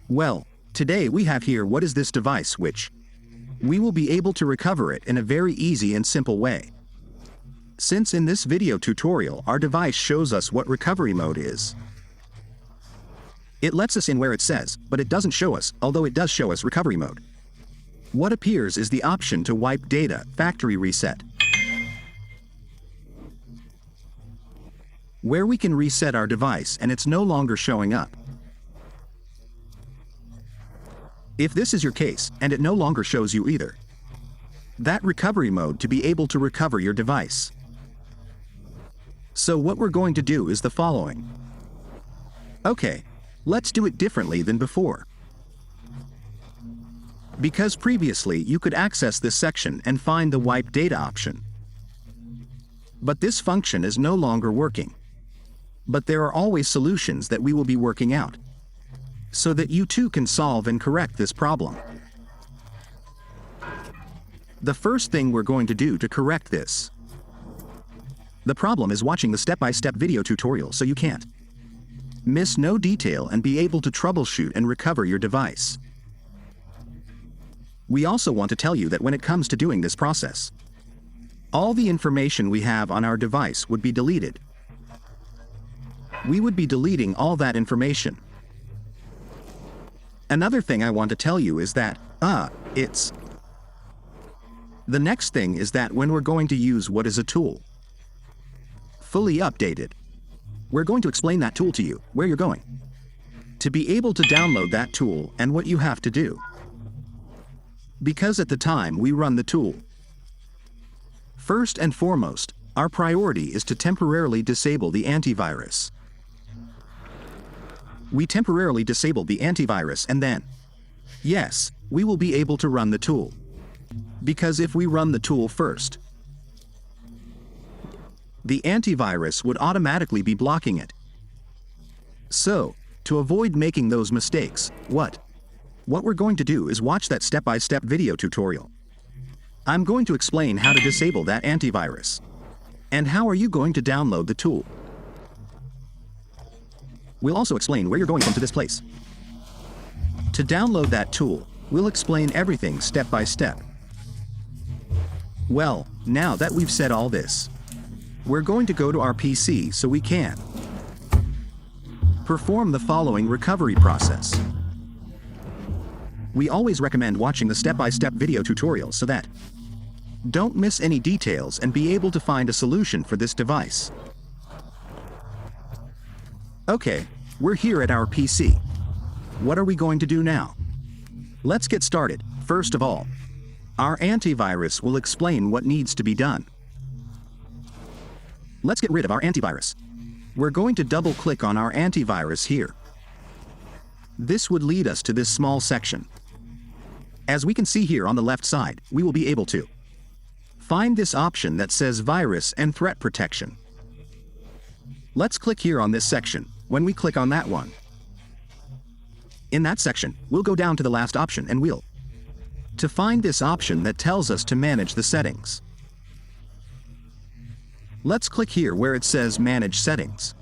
Well, today we have here what is this device which we will be able to recover it in a very easy and simple way. Since in this video tutorial our device shows us what recovery mode is. It lets us in where it says, but it doesn't show us, although it does show us recovery mode. What appears is the option to wipe data, factory reset, where we can reset our device and it's no longer showing up. If this is your case, and it no longer shows you either, that recovery mode to be able to recover your device. So what we're going to do is the following. Okay, let's do it differently than before. Because previously you could access this section and find the wipe data option. But this function is no longer working. But there are always solutions that we will be working out, so that you too can solve and correct this problem. The first thing we're going to do to correct this, the problem is watching the step-by-step video tutorial so you can't miss no detail and be able to troubleshoot and recover your device. We also want to tell you that when it comes to doing this process, all the information we have on our device would be deleted. We would be deleting all that information. Another thing I want to tell you is that, the next thing is that when we're going to use what is a tool, fully updated, we're going to explain that tool to you, where you're going, to be able to download that tool and what you have to do. Because at the time we run the tool, first and foremost, our priority is to temporarily disable the antivirus. We temporarily disable the antivirus and then, yes, we will be able to run the tool. Because if we run the tool first, the antivirus would automatically be blocking it. So, to avoid making those mistakes, what we're going to do is watch that step-by-step video tutorial. I'm going to explain how to disable that antivirus. And how are you going to download the tool? We'll also explain where you're going from to this place. To download that tool, we'll explain everything step by step. Well, now that we've said all this, we're going to go to our PC so we can perform the following recovery process. We always recommend watching the step-by-step video tutorial so that don't miss any details and be able to find a solution for this device. Okay, we're here at our PC. What are we going to do now? Let's get started. First of all, our antivirus will explain what needs to be done. Let's get rid of our antivirus. We're going to double-click on our antivirus here. This would lead us to this small section. As we can see here on the left side, we will be able to find this option that says Virus and Threat Protection. Let's click here on this section. When we click on that one, in that section, we'll go down to the last option and we'll to find this option that tells us to manage the settings. Let's click here where it says Manage Settings.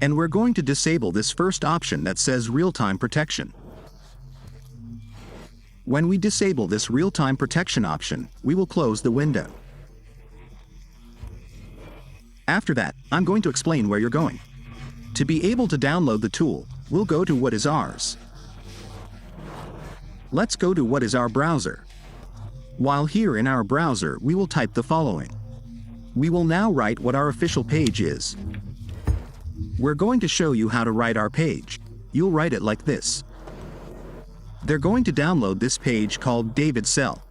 And we're going to disable this first option that says Real-Time Protection. When we disable this Real-Time Protection option, we will close the window. After that, I'm going to explain where you're going. To be able to download the tool, we'll go to what is ours. Let's go to what is our browser. While here in our browser, we will type the following. We will now write what our official page is. We're going to show you how to write our page. You'll write it like this. They're going to download this page called David Cell.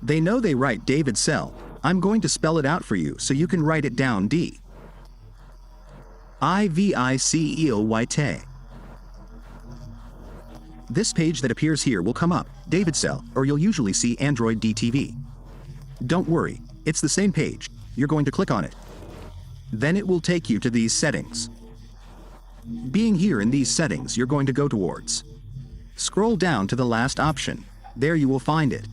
They know they write David Cell. I'm going to spell it out for you so you can write it down D-I-V-I-C-E-L-Y-T. This page that appears here will come up, David Cell, or you'll usually see Android DTV. Don't worry, it's the same page. You're going to click on it. Then it will take you to these settings. Being here in these settings, you're going to go towards. Scroll down to the last option. There you will find it.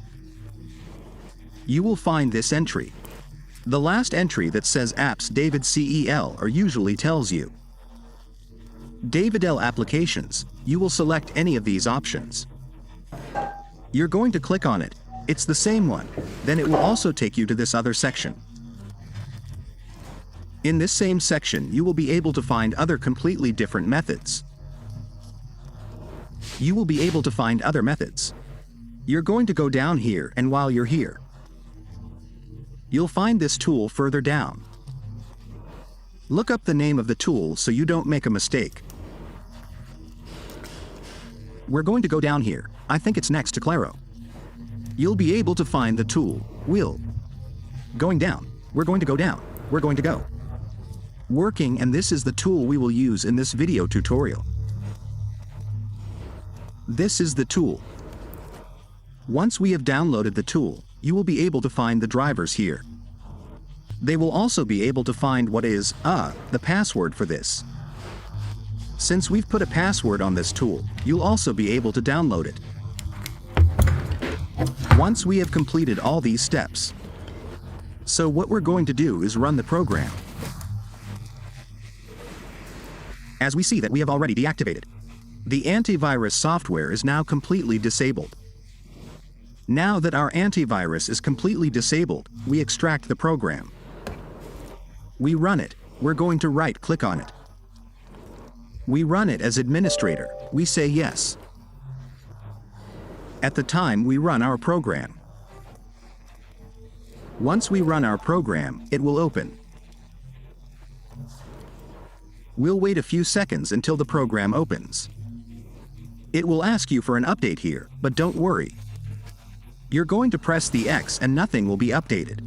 You will find this entry. The last entry that says Apps David CEL or usually tells you Davidel Applications, you will select any of these options. You're going to click on it. It's the same one. Then it will also take you to this other section. In this same section, you will be able to find other completely different methods. You will be able to find other methods. You're going to go down here, and while you're here, you'll find this tool further down. Look up the name of the tool so you don't make a mistake. We're going to go down here. I think it's next to Claro. You'll be able to find the tool. Going down. We're going to go down. We're going to go. Working, and this is the tool we will use in this video tutorial. This is the tool. Once we have downloaded the tool, you will be able to find the drivers here. They will also be able to find what is, the password for this. Since we've put a password on this tool, you'll also be able to download it. Once we have completed all these steps. So what we're going to do is run the program. As we see that we have already deactivated. The antivirus software is now completely disabled. Now that our antivirus is completely disabled, we extract the program. We run it. We're going to right-click on it. We run it as administrator. We say yes. At the time we run our program. Once we run our program, it will open. We'll wait a few seconds until the program opens. It will ask you for an update here, but don't worry. You're going to press the X and nothing will be updated.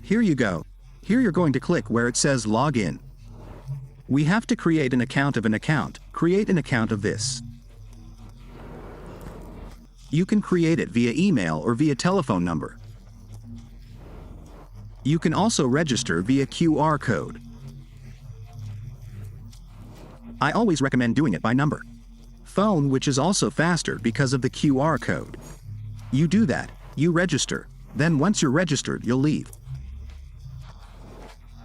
Here you go. Here you're going to click where it says Login. We have to create an account of an account. Create an account of this. You can create it via email or via telephone number. You can also register via QR code. I always recommend doing it by number. Phone, which is also faster because of the QR code. You do that, you register, then once you're registered, you'll leave.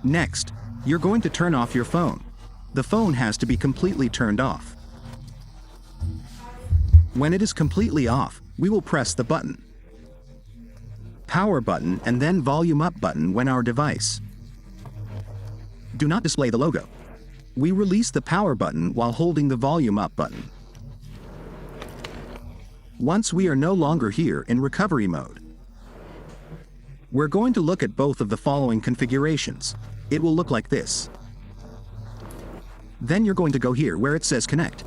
Next, you're going to turn off your phone. The phone has to be completely turned off. When it is completely off, we will press the button. Power button and then volume up button when our device. Do not display the logo. We release the power button while holding the volume up button. Once we are no longer here in recovery mode, we're going to look at both of the following configurations. It will look like this. Then you're going to go here where it says connect.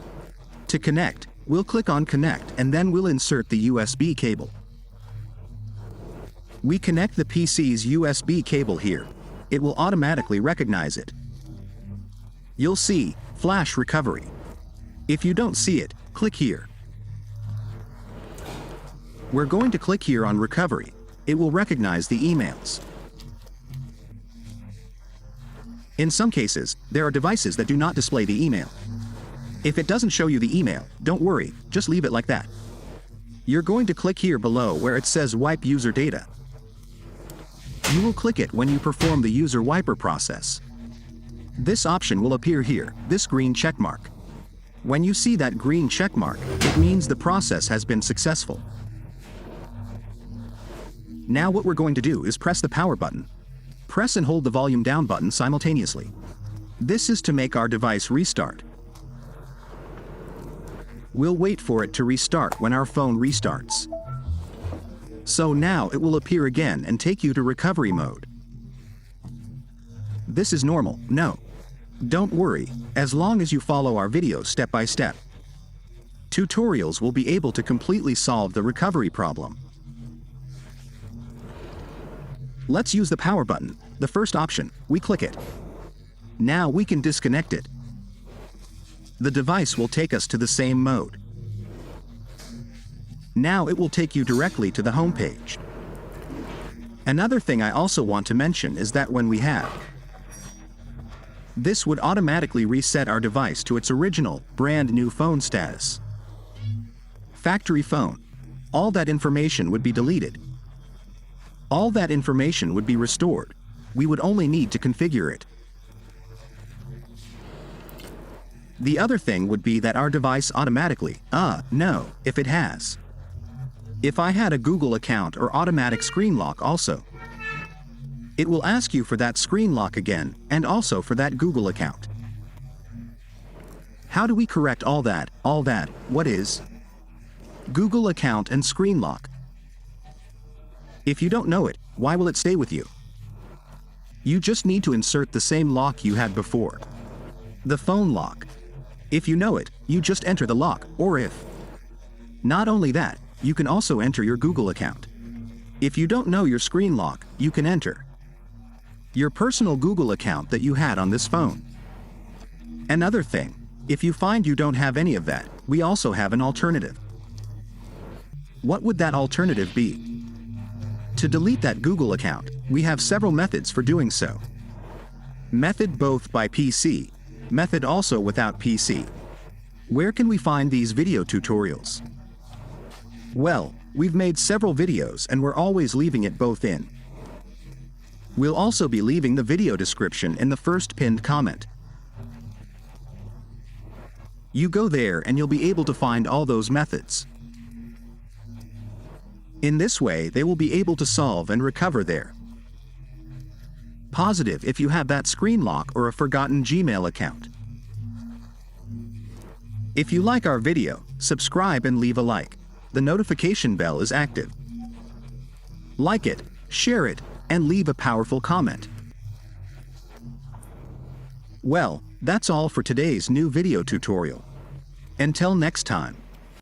To connect, we'll click on connect and then we'll insert the USB cable. We connect the PC's USB cable here. It will automatically recognize it. You'll see flash recovery. If you don't see it, click here. We're going to click here on recovery. It will recognize the emails. In some cases, there are devices that do not display the email. If it doesn't show you the email, don't worry, just leave it like that. You're going to click here below where it says wipe user data. You will click it when you perform the user wiper process. This option will appear here, this green check mark. When you see that green check mark, it means the process has been successful. Now what we're going to do is press the power button. Press and hold the volume down button simultaneously. This is to make our device restart. We'll wait for it to restart when our phone restarts. So now it will appear again and take you to recovery mode. This is normal, no. Don't worry, as long as you follow our videos step by step. Tutorials will be able to completely solve the recovery problem. Let's use the power button, the first option, we click it. Now we can disconnect it. The device will take us to the same mode. Now it will take you directly to the home page. Another thing I also want to mention is that when we have, this would automatically reset our device to its original, brand new phone status. Factory phone. All that information would be deleted. All that information would be restored. We would only need to configure it. The other thing would be that our device automatically, no, if it has. If I had a Google account or automatic screen lock also, it will ask you for that screen lock again, and also for that Google account. How do we correct all that? What is Google account and screen lock? If you don't know it, why will it stay with you? You just need to insert the same lock you had before. The phone lock. If you know it, you just enter the lock, or if. Not only that, you can also enter your Google account. If you don't know your screen lock, you can enter your personal Google account that you had on this phone. Another thing, if you find you don't have any of that, we also have an alternative. What would that alternative be? To delete that Google account, we have several methods for doing so. Method both by PC, method also without PC. Where can we find these video tutorials? Well, we've made several videos and we're always leaving it both in. We'll also be leaving the video description in the first pinned comment. You go there and you'll be able to find all those methods. In this way, they will be able to solve and recover there. Positive if you have that screen lock or a forgotten Gmail account. If you like our video, subscribe and leave a like. The notification bell is active. Like it, share it, and leave a powerful comment. Well, that's all for today's new video tutorial. Until next time.